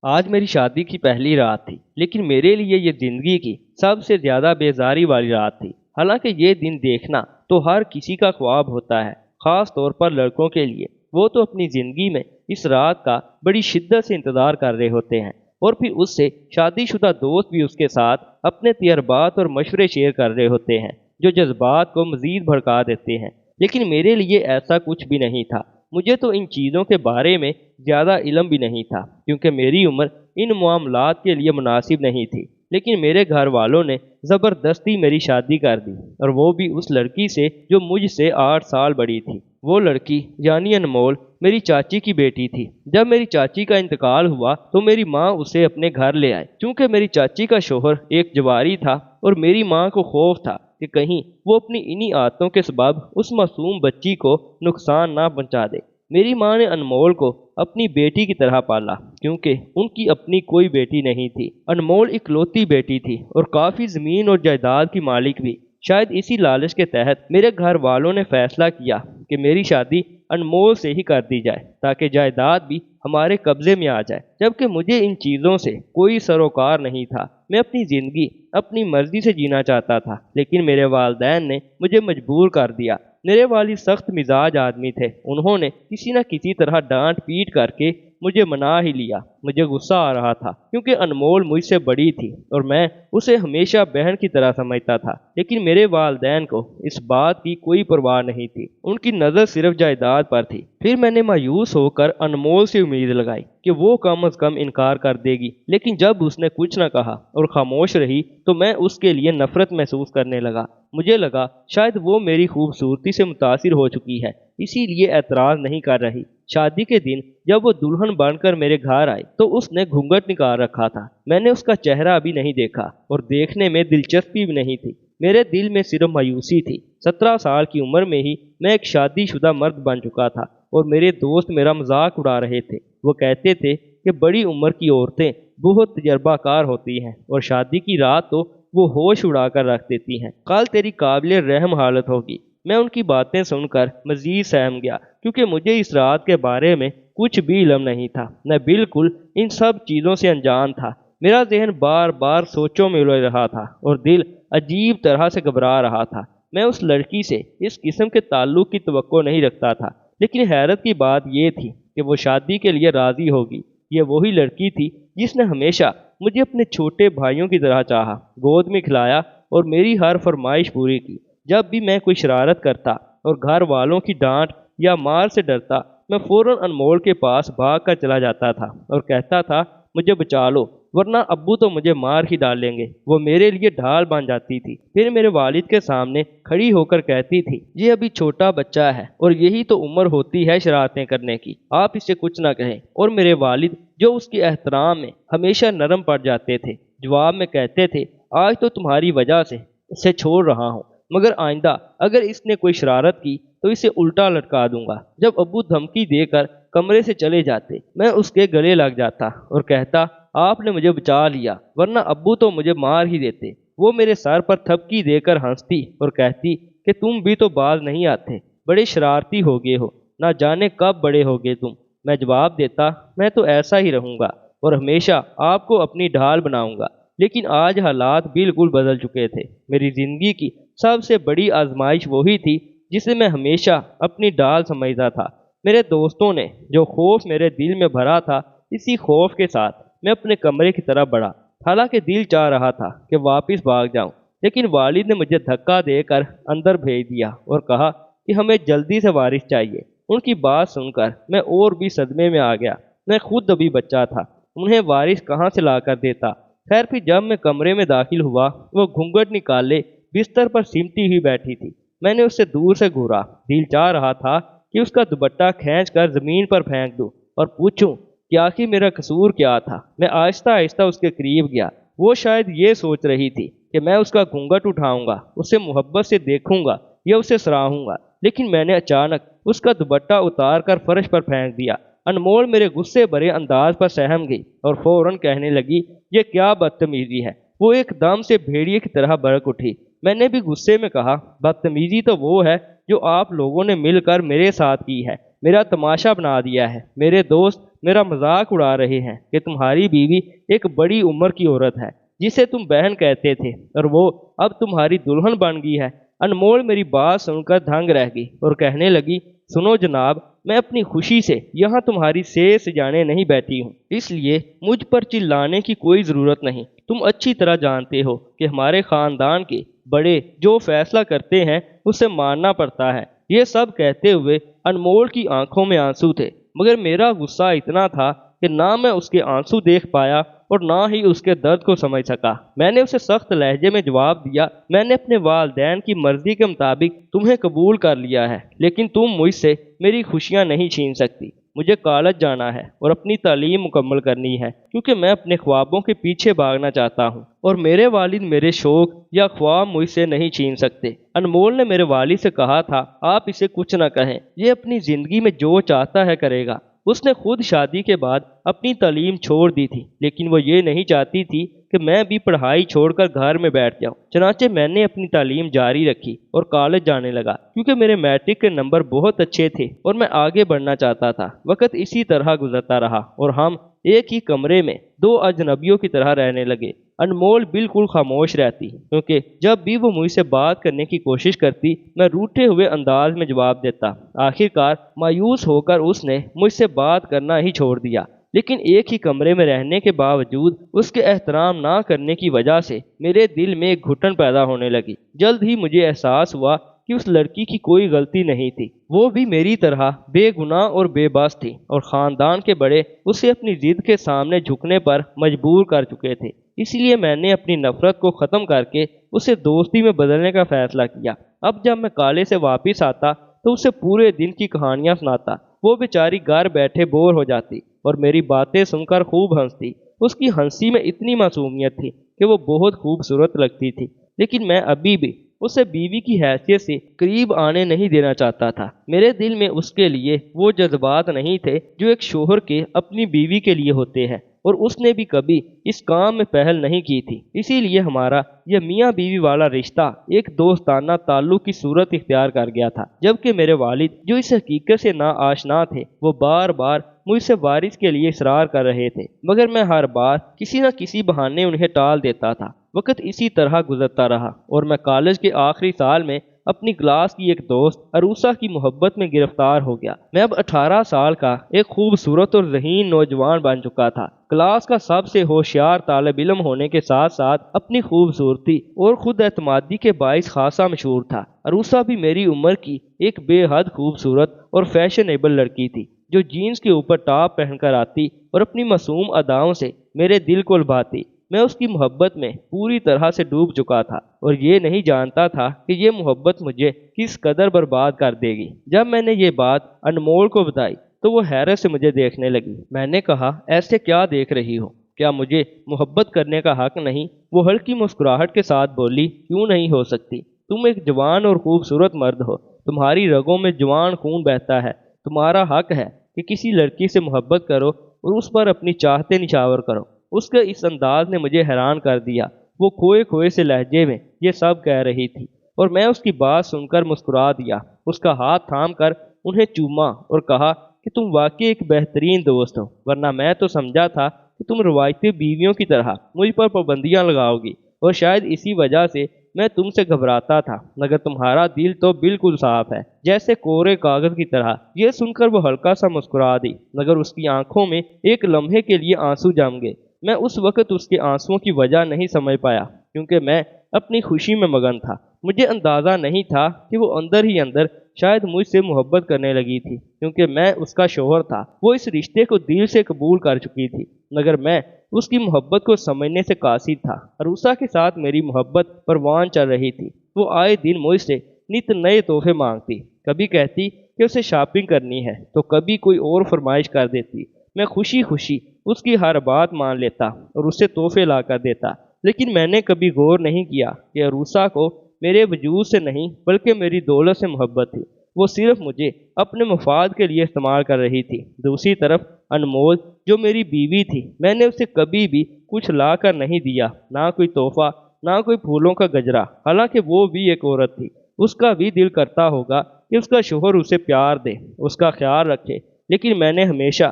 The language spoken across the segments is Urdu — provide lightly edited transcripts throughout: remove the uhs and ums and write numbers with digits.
آج میری شادی کی پہلی رات تھی، لیکن میرے لیے یہ زندگی کی سب سے زیادہ بیزاری والی رات تھی۔ حالانکہ یہ دن دیکھنا تو ہر کسی کا خواب ہوتا ہے، خاص طور پر لڑکوں کے لیے۔ وہ تو اپنی زندگی میں اس رات کا بڑی شدت سے انتظار کر رہے ہوتے ہیں، اور پھر اس سے شادی شدہ دوست بھی اس کے ساتھ اپنے تجربات اور مشورے شیئر کر رہے ہوتے ہیں، جو جذبات کو مزید بھڑکا دیتے ہیں۔ لیکن میرے لیے ایسا کچھ بھی نہیں تھا۔ مجھے تو ان چیزوں کے بارے میں زیادہ علم بھی نہیں تھا، کیونکہ میری عمر ان معاملات کے لیے مناسب نہیں تھی۔ لیکن میرے گھر والوں نے زبردستی میری شادی کر دی، اور وہ بھی اس لڑکی سے جو مجھ سے 8 سال بڑی تھی۔ وہ لڑکی یعنی انمول میری چاچی کی بیٹی تھی۔ جب میری چاچی کا انتقال ہوا تو میری ماں اسے اپنے گھر لے آئے۔ چونکہ میری چاچی کا شوہر ایک جواری تھا، اور میری ماں کو خوف تھا کہ کہیں وہ اپنی انہی عادتوں کے سبب اس معصوم بچی کو نقصان نہ پہنچا دے۔ میری ماں نے انمول کو اپنی بیٹی کی طرح پالا، کیونکہ ان کی اپنی کوئی بیٹی نہیں تھی۔ انمول اکلوتی بیٹی تھی اور کافی زمین اور جائیداد کی مالک بھی۔ شاید اسی لالچ کے تحت میرے گھر والوں نے فیصلہ کیا کہ میری شادی انمول سے ہی کر دی جائے، تاکہ جائیداد بھی ہمارے قبضے میں آ جائے۔ جبکہ مجھے ان چیزوں سے کوئی سروکار نہیں تھا۔ میں اپنی زندگی اپنی مرضی سے جینا چاہتا تھا، لیکن میرے والدین نے مجھے مجبور کر دیا۔ میرے والد سخت مزاج آدمی تھے۔ انہوں نے کسی نہ کسی طرح ڈانٹ پیٹ کر کے مجھے منا ہی لیا۔ مجھے غصہ آ رہا تھا، کیونکہ انمول مجھ سے بڑی تھی اور میں اسے ہمیشہ بہن کی طرح سمجھتا تھا۔ لیکن میرے والدین کو اس بات کی کوئی پرواہ نہیں تھی، ان کی نظر صرف جائیداد پر تھی۔ پھر میں نے مایوس ہو کر انمول سے امید لگائی کہ وہ کم از کم انکار کر دے گی، لیکن جب اس نے کچھ نہ کہا اور خاموش رہی تو میں اس کے لیے نفرت محسوس کرنے لگا۔ مجھے لگا شاید وہ میری خوبصورتی سے متاثر ہو چکی ہے، اسی لیے اعتراض نہیں کر رہی۔ شادی کے دن جب وہ دلہن بن کر میرے گھر آئی تو اس نے گھونگھٹ نکال رکھا تھا۔ میں نے اس کا چہرہ بھی نہیں دیکھا اور دیکھنے میں دلچسپی بھی نہیں تھی۔ میرے دل میں صرف مایوسی تھی۔ 17 سال کی عمر میں ہی میں ایک شادی شدہ مرد بن چکا تھا، اور میرے دوست میرا مذاق اڑا رہے تھے۔ وہ کہتے تھے کہ بڑی عمر کی عورتیں بہت تجربہ کار ہوتی ہیں، اور شادی کی رات تو وہ ہوش اڑا کر رکھ دیتی ہیں۔ کل تیری قابل رحم حالت ہوگی۔ میں ان کی باتیں سن کر مزید سہم گیا، کیونکہ مجھے اس رات کے بارے میں کچھ بھی علم نہیں تھا۔ میں بالکل ان سب چیزوں سے انجان تھا۔ میرا ذہن بار بار سوچوں میں الجھ رہا تھا، اور دل عجیب طرح سے گھبرا رہا تھا۔ میں اس لڑکی سے اس قسم کے تعلق کی توقع نہیں رکھتا تھا، لیکن حیرت کی بات یہ تھی کہ وہ شادی کے لیے راضی ہوگی۔ یہ وہی لڑکی تھی جس نے ہمیشہ مجھے اپنے چھوٹے بھائیوں کی طرح چاہا، گود میں کھلایا اور میری ہر فرمائش پوری کی۔ جب بھی میں کوئی شرارت کرتا اور گھر والوں کی ڈانٹ یا مار سے ڈرتا، میں فوراً انمول کے پاس بھاگ کر چلا جاتا تھا اور کہتا تھا مجھے بچا لو، ورنہ ابو تو مجھے مار ہی ڈالیں گے۔ وہ میرے لیے ڈھال بن جاتی تھی، پھر میرے والد کے سامنے کھڑی ہو کر کہتی تھی یہ ابھی چھوٹا بچہ ہے، اور یہی تو عمر ہوتی ہے شرارتیں کرنے کی، آپ اسے کچھ نہ کہیں۔ اور میرے والد جو اس کے احترام میں ہمیشہ نرم پڑ جاتے تھے، جواب میں کہتے تھے آج تو تمہاری وجہ سے اسے چھوڑ رہا ہوں، مگر آئندہ اگر اس نے کوئی شرارت کی تو اسے الٹا لٹکا دوں گا۔ جب ابو دھمکی دے کر کمرے سے چلے جاتے، میں اس کے گلے لگ جاتا اور کہتا آپ نے مجھے بچا لیا، ورنہ ابو تو مجھے مار ہی دیتے۔ وہ میرے سر پر تھپکی دے کر ہنستی اور کہتی کہ تم بھی تو باز نہیں آتے، بڑے شرارتی ہو گئے ہو، نہ جانے کب بڑے ہو گئے تم۔ میں جواب دیتا میں تو ایسا ہی رہوں گا اور ہمیشہ آپ کو اپنی ڈھال بناؤں گا۔ لیکن آج حالات بالکل بدل چکے تھے۔ میری زندگی کی سب سے بڑی آزمائش وہی تھی جسے میں ہمیشہ اپنی ڈال سمجھتا تھا۔ میرے دوستوں نے جو خوف میرے دل میں بھرا تھا، اسی خوف کے ساتھ میں اپنے کمرے کی طرف بڑھا، حالانکہ دل چاہ رہا تھا کہ واپس بھاگ جاؤں، لیکن والد نے مجھے دھکا دے کر اندر بھیج دیا اور کہا کہ ہمیں جلدی سے وارث چاہیے۔ ان کی بات سن کر میں اور بھی صدمے میں آ گیا۔ میں خود ابھی بچہ تھا، انہیں وارث کہاں سے لا کر دیتا؟ خیر پھر جب میں کمرے میں داخل ہوا، وہ گھونگھٹ نکالے بستر پر سمٹی ہوئی بیٹھی تھی۔ میں نے اس سے دور سے گھورا، دل چاہ رہا تھا کہ اس کا دوپٹہ کھینچ کر زمین پر پھینک دوں اور پوچھوں کہ آخر میرا قصور کیا تھا۔ میں آہستہ آہستہ اس کے قریب گیا۔ وہ شاید یہ سوچ رہی تھی کہ میں اس کا گھونگھٹ اٹھاؤں گا، اسے محبت سے دیکھوں گا یا اسے سراہوں گا، لیکن میں نے اچانک اس کا دوپٹہ اتار کر فرش پر پھینک دیا۔ انمول میرے غصے بھرے انداز پر سہم گئی اور فوراً کہنے لگی یہ کیا بدتمیزی ہے۔ وہ ایک دم سے بھیڑیے کی طرح بھڑک اٹھی۔ میں نے بھی غصے میں کہا بدتمیزی تو وہ ہے جو آپ لوگوں نے مل کر میرے ساتھ کی ہے، میرا تماشا بنا دیا ہے۔ میرے دوست میرا مذاق اڑا رہے ہیں کہ تمہاری بیوی ایک بڑی عمر کی عورت ہے جسے تم بہن کہتے تھے اور وہ اب تمہاری دلہن بن گئی ہے۔ انمول میری بات سن کر دھنگ رہ گئی اور کہنے لگی، سنو جناب، میں اپنی خوشی سے یہاں تمہاری سیر سجانے نہیں بیٹھی ہوں، اس لیے مجھ پر چلانے کی کوئی ضرورت نہیں۔ تم اچھی طرح جانتے ہو کہ ہمارے خاندان کے بڑے جو فیصلہ کرتے ہیں اسے ماننا پڑتا ہے۔ یہ سب کہتے ہوئے انمول کی آنکھوں میں آنسو تھے، مگر میرا غصہ اتنا تھا کہ نہ میں اس کے آنسو دیکھ پایا اور نہ ہی اس کے درد کو سمجھ سکا۔ میں نے اسے سخت لہجے میں جواب دیا، میں نے اپنے والدین کی مرضی کے مطابق تمہیں قبول کر لیا ہے، لیکن تم مجھ سے میری خوشیاں نہیں چھین سکتی۔ مجھے کالج جانا ہے اور اپنی تعلیم مکمل کرنی ہے کیونکہ میں اپنے خوابوں کے پیچھے بھاگنا چاہتا ہوں، اور میرے والد میرے شوق یا خواب مجھ سے نہیں چھین سکتے۔ انمول نے میرے والد سے کہا تھا، آپ اسے کچھ نہ کہیں، یہ اپنی زندگی میں جو چاہتا ہے کرے گا۔ اس نے خود شادی کے بعد اپنی تعلیم چھوڑ دی تھی، لیکن وہ یہ نہیں چاہتی تھی کہ میں بھی پڑھائی چھوڑ کر گھر میں بیٹھ جاؤں۔ چنانچہ میں نے اپنی تعلیم جاری رکھی اور کالج جانے لگا کیونکہ میرے میٹرک کے نمبر بہت اچھے تھے اور میں آگے بڑھنا چاہتا تھا۔ وقت اسی طرح گزرتا رہا اور ہم ایک ہی کمرے میں دو اجنبیوں کی طرح رہنے لگے۔ انمول بالکل خاموش رہتی کیونکہ جب بھی وہ مجھ سے بات کرنے کی کوشش کرتی میں روٹھے ہوئے انداز میں جواب دیتا۔ آخرکار مایوس ہو کر اس نے مجھ سے بات کرنا ہی چھوڑ دیا، لیکن ایک ہی کمرے میں رہنے کے باوجود اس کے احترام نہ کرنے کی وجہ سے میرے دل میں ایک گھٹن پیدا ہونے لگی۔ جلد ہی مجھے احساس ہوا کہ اس لڑکی کی کوئی غلطی نہیں تھی، وہ بھی میری طرح بے گناہ اور بے بس تھی، اور خاندان کے بڑے اسے اپنی ضد کے سامنے جھکنے پر مجبور کر چکے تھے۔ اس لیے میں نے اپنی نفرت کو ختم کر کے اسے دوستی میں بدلنے کا فیصلہ کیا۔ اب جب میں کالج سے واپس آتا تو اسے پورے دن کی کہانیاں سناتا۔ وہ بیچاری گھر بیٹھے بور ہو جاتی اور میری باتیں سن کر خوب ہنستی۔ اس کی ہنسی میں اتنی معصومیت تھی کہ وہ بہت خوبصورت لگتی تھی، لیکن میں ابھی بھی اسے بیوی کی حیثیت سے قریب آنے نہیں دینا چاہتا تھا۔ میرے دل میں اس کے لیے وہ جذبات نہیں تھے جو ایک شوہر کے اپنی بیوی کے لیے ہوتے ہیں، اور اس نے بھی کبھی اس کام میں پہل نہیں کی تھی۔ اسی لیے ہمارا یہ میاں بیوی والا رشتہ ایک دوستانہ تعلق کی صورت اختیار کر گیا تھا، جبکہ میرے والد جو اس حقیقت سے نا آشنا تھے وہ بار بار مجھ سے وارث کے لیے اصرار کر رہے تھے، مگر میں ہر بار کسی نہ کسی بہانے انہیں ٹال دیتا تھا۔ وقت اسی طرح گزرتا رہا اور میں کالج کے آخری سال میں اپنی کلاس کی ایک دوست عروسہ کی محبت میں گرفتار ہو گیا۔ میں اب 18 سال کا ایک خوبصورت اور ذہین نوجوان بن چکا تھا، کلاس کا سب سے ہوشیار طالب علم ہونے کے ساتھ ساتھ اپنی خوبصورتی اور خود اعتمادی کے باعث خاصا مشہور تھا۔ عروسہ بھی میری عمر کی ایک بے حد خوبصورت اور فیشنیبل لڑکی تھی جو جینز کے اوپر ٹاپ پہن کر آتی اور اپنی معصوم اداؤں سے میرے دل کو لبھاتی۔ میں اس کی محبت میں پوری طرح سے ڈوب چکا تھا اور یہ نہیں جانتا تھا کہ یہ محبت مجھے کس قدر برباد کر دے گی۔ جب میں نے یہ بات انمول کو بتائی تو وہ حیرت سے مجھے دیکھنے لگی۔ میں نے کہا، ایسے کیا دیکھ رہی ہو؟ کیا مجھے محبت کرنے کا حق نہیں؟ وہ ہلکی مسکراہٹ کے ساتھ بولی، کیوں نہیں ہو سکتی؟ تم ایک جوان اور خوبصورت مرد ہو، تمہاری رگوں میں جوان خون بہتا ہے، تمہارا حق ہے کہ کسی لڑکی سے محبت کرو اور اس پر اپنی چاہتے نچھاور کرو۔ اس کے اس انداز نے مجھے حیران کر دیا۔ وہ کھوئے کھوئے سے لہجے میں یہ سب کہہ رہی تھی اور میں اس کی بات سن کر مسکرا دیا۔ اس کا ہاتھ تھام کر انہیں چوما اور کہا کہ تم واقعی ایک بہترین دوست ہو، ورنہ میں تو سمجھا تھا کہ تم روایتی بیویوں کی طرح مجھ پر پابندیاں لگاؤ گی، اور شاید اسی وجہ سے میں تم سے گھبراتا تھا، مگر تمہارا دل تو بالکل صاف ہے، جیسے کورے کاغذ کی طرح۔ یہ سن کر وہ ہلکا سا مسکرا دی، مگر اس کی آنکھوں میں ایک لمحے کے لیے آنسو جم گئے۔ میں اس وقت اس کے آنسوؤں کی وجہ نہیں سمجھ پایا کیونکہ میں اپنی خوشی میں مگن تھا۔ مجھے اندازہ نہیں تھا کہ وہ اندر ہی اندر شاید مجھ سے محبت کرنے لگی تھی کیونکہ میں اس کا شوہر تھا۔ وہ اس رشتے کو دل سے قبول کر چکی تھی، مگر میں اس کی محبت کو سمجھنے سے قاصر تھا۔ عروسہ کے ساتھ میری محبت پروان چل رہی تھی۔ وہ آئے دن مجھ سے نت نئے تحفے مانگتی، کبھی کہتی کہ اسے شاپنگ کرنی ہے تو کبھی کوئی اور فرمائش کر دیتی۔ میں خوشی خوشی اس کی ہر بات مان لیتا اور اسے تحفے لا کر دیتا، لیکن میں نے کبھی غور نہیں کیا کہ عروسہ کو میرے وجود سے نہیں بلکہ میری دولت سے محبت تھی۔ وہ صرف مجھے اپنے مفاد کے لیے استعمال کر رہی تھی۔ دوسری طرف انمول جو میری بیوی تھی، میں نے اسے کبھی بھی کچھ لا کر نہیں دیا، نہ کوئی تحفہ، نہ کوئی پھولوں کا گجرا، حالانکہ وہ بھی ایک عورت تھی۔ اس کا بھی دل کرتا ہوگا کہ اس کا شوہر اسے پیار دے، اس کا خیال رکھے، لیکن میں نے ہمیشہ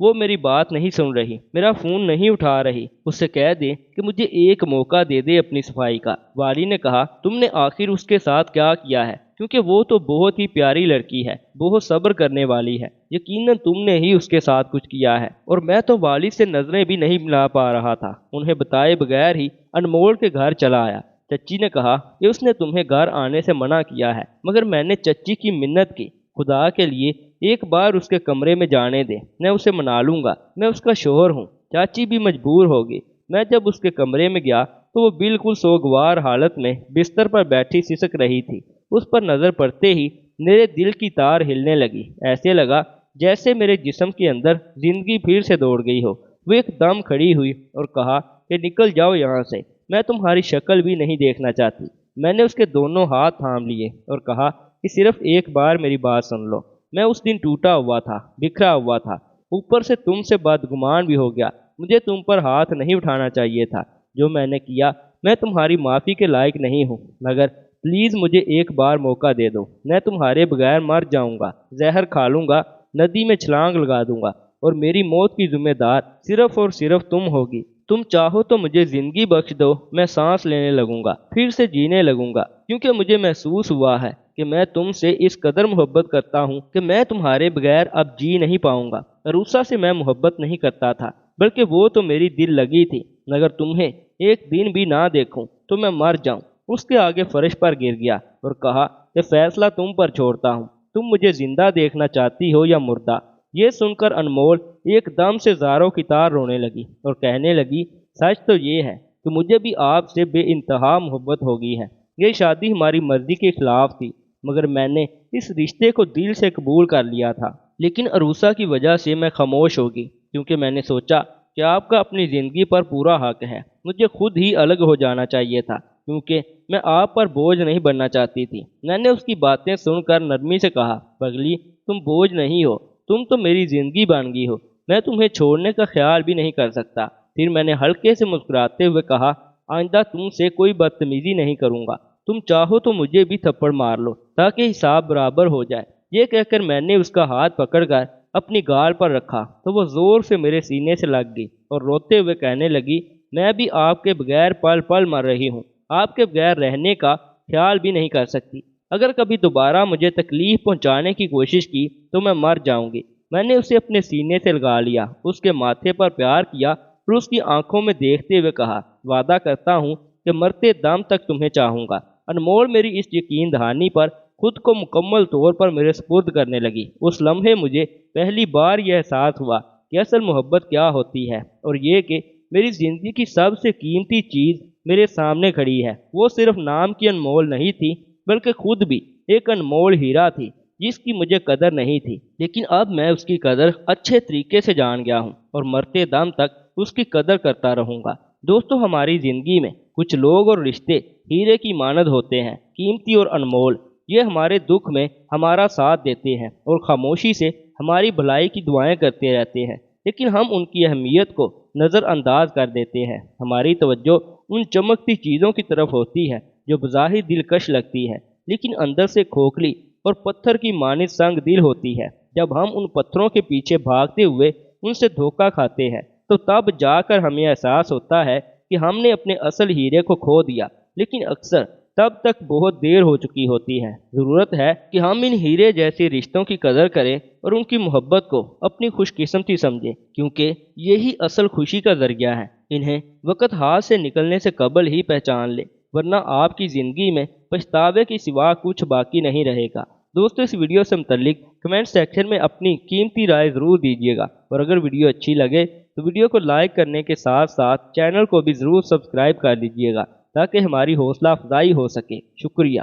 وہ میری بات نہیں سن رہی، میرا فون نہیں اٹھا رہی، اس سے کہہ دے کہ مجھے ایک موقع دے دے اپنی صفائی کا۔ والی نے کہا تم نے آخر اس کے ساتھ کیا کیا ہے، کیونکہ وہ تو بہت ہی پیاری لڑکی ہے، بہت صبر کرنے والی ہے، یقیناً تم نے ہی اس کے ساتھ کچھ کیا ہے۔ اور میں تو والد سے نظریں بھی نہیں ملا پا رہا تھا، انہیں بتائے بغیر ہی انمول کے گھر چلا آیا۔ چچی نے کہا کہ اس نے تمہیں گھر آنے سے منع کیا ہے، مگر میں نے چچی کی منت کی، خدا کے لیے ایک بار اس کے کمرے میں جانے دے، میں اسے منا لوں گا، میں اس کا شوہر ہوں۔ چاچی بھی مجبور ہوگی۔ میں جب اس کے کمرے میں گیا تو وہ بالکل سوگوار حالت میں بستر پر بیٹھی سسک رہی تھی۔ اس پر نظر پڑتے ہی میرے دل کی تار ہلنے لگی، ایسے لگا جیسے میرے جسم کے اندر زندگی پھر سے دوڑ گئی ہو۔ وہ ایک دم کھڑی ہوئی اور کہا کہ نکل جاؤ یہاں سے، میں تمہاری شکل بھی نہیں دیکھنا چاہتی۔ میں نے اس کے دونوں ہاتھ تھام لیے اور کہا کہ صرف ایک بار میری بات سن لو۔ میں اس دن ٹوٹا ہوا تھا، بکھرا ہوا تھا، اوپر سے تم سے بدگمان بھی ہو گیا۔ مجھے تم پر ہاتھ نہیں اٹھانا چاہیے تھا۔ جو میں نے کیا، میں تمہاری معافی کے لائق نہیں ہوں، مگر پلیز مجھے ایک بار موقع دے دو۔ میں تمہارے بغیر مر جاؤں گا، زہر کھا لوں گا، ندی میں چھلانگ لگا دوں گا، اور میری موت کی ذمہ دار صرف اور صرف تم ہوگی۔ تم چاہو تو مجھے زندگی بخش دو، میں سانس لینے لگوں گا، پھر سے جینے لگوں گا، کیونکہ مجھے محسوس ہوا ہے کہ میں تم سے اس قدر محبت کرتا ہوں کہ میں تمہارے بغیر اب جی نہیں پاؤں گا۔ عروسہ سے میں محبت نہیں کرتا تھا، بلکہ وہ تو میری دل لگی تھی، مگر تمہیں ایک دن بھی نہ دیکھوں تو میں مر جاؤں۔ اس کے آگے فرش پر گر گیا اور کہا کہ فیصلہ تم پر چھوڑتا ہوں، تم مجھے زندہ دیکھنا چاہتی ہو یا مردہ۔ یہ سن کر انمول ایک دم سے زاروں کی طرح رونے لگی اور کہنے لگی سچ تو یہ ہے کہ مجھے بھی آپ سے بے انتہا محبت ہو گئی ہے۔ یہ شادی ہماری مرضی کے خلاف تھی، مگر میں نے اس رشتے کو دل سے قبول کر لیا تھا۔ لیکن عروسہ کی وجہ سے میں خاموش ہو گئی، کیونکہ میں نے سوچا کہ آپ کا اپنی زندگی پر پورا حق ہے۔ مجھے خود ہی الگ ہو جانا چاہیے تھا، کیونکہ میں آپ پر بوجھ نہیں بننا چاہتی تھی۔ میں نے اس کی باتیں سن کر نرمی سے کہا پگلی تم بوجھ نہیں ہو، تم تو میری زندگی بن گئی ہو، میں تمہیں چھوڑنے کا خیال بھی نہیں کر سکتا۔ پھر میں نے ہلکے سے مسکراتے ہوئے کہا آئندہ تم سے کوئی بدتمیزی نہیں کروں گا، تم چاہو تو مجھے بھی تھپڑ مار لو تاکہ حساب برابر ہو جائے۔ یہ کہہ کر میں نے اس کا ہاتھ پکڑ کر اپنی گال پر رکھا تو وہ زور سے میرے سینے سے لگ گئی اور روتے ہوئے کہنے لگی میں بھی آپ کے بغیر پل پل مر رہی ہوں، آپ کے بغیر رہنے کا خیال بھی نہیں کر سکتی۔ اگر کبھی دوبارہ مجھے تکلیف پہنچانے کی کوشش کی تو میں مر جاؤں گی۔ میں نے اسے اپنے سینے سے لگا لیا، اس کے ماتھے پر پیار کیا اور اس کی آنکھوں میں دیکھتے ہوئے کہا وعدہ کرتا ہوں کہ مرتے دم تک تمہیں چاہوں گا۔ انمول میری اس یقین دہانی پر خود کو مکمل طور پر میرے سپرد کرنے لگی۔ اس لمحے مجھے پہلی بار یہ احساس ہوا کہ اصل محبت کیا ہوتی ہے، اور یہ کہ میری زندگی کی سب سے قیمتی چیز میرے سامنے کھڑی ہے۔ وہ صرف نام کی انمول نہیں تھی، بلکہ خود بھی ایک انمول ہیرا تھی جس کی مجھے قدر نہیں تھی، لیکن اب میں اس کی قدر اچھے طریقے سے جان گیا ہوں اور مرتے دم تک اس کی قدر کرتا رہوں گا۔ دوستو ہماری زندگی میں کچھ لوگ اور رشتے ہیرے کی مانند ہوتے ہیں، قیمتی اور انمول۔ یہ ہمارے دکھ میں ہمارا ساتھ دیتے ہیں اور خاموشی سے ہماری بھلائی کی دعائیں کرتے رہتے ہیں، لیکن ہم ان کی اہمیت کو نظر انداز کر دیتے ہیں۔ ہماری توجہ ان چمکتی چیزوں کی طرف ہوتی ہے جو بظاہر دلکش لگتی ہے، لیکن اندر سے کھوکھلی اور پتھر کی مانند سنگ دل ہوتی ہے۔ جب ہم ان پتھروں کے پیچھے بھاگتے ہوئے ان سے دھوکہ کھاتے ہیں تو تب جا کر ہمیں احساس ہوتا ہے کہ ہم نے اپنے اصل ہیرے کو کھو دیا، لیکن اکثر تب تک بہت دیر ہو چکی ہوتی ہے۔ ضرورت ہے کہ ہم ان ہیرے جیسے رشتوں کی قدر کریں اور ان کی محبت کو اپنی خوش قسمتی سمجھیں، کیونکہ یہی اصل خوشی کا ذریعہ ہے۔ انہیں وقت ہاتھ سے نکلنے سے قبل ہی پہچان لیں، ورنہ آپ کی زندگی میں پچھتاوے کے سوا کچھ باقی نہیں رہے گا۔ دوستو اس ویڈیو سے متعلق کمنٹ سیکشن میں اپنی قیمتی رائے ضرور دیجیے گا، اور اگر ویڈیو اچھی لگے تو ویڈیو کو لائک کرنے کے ساتھ ساتھ چینل کو بھی ضرور سبسکرائب کر لیجیے گا تاکہ ہماری حوصلہ افزائی ہو سکے۔ شکریہ۔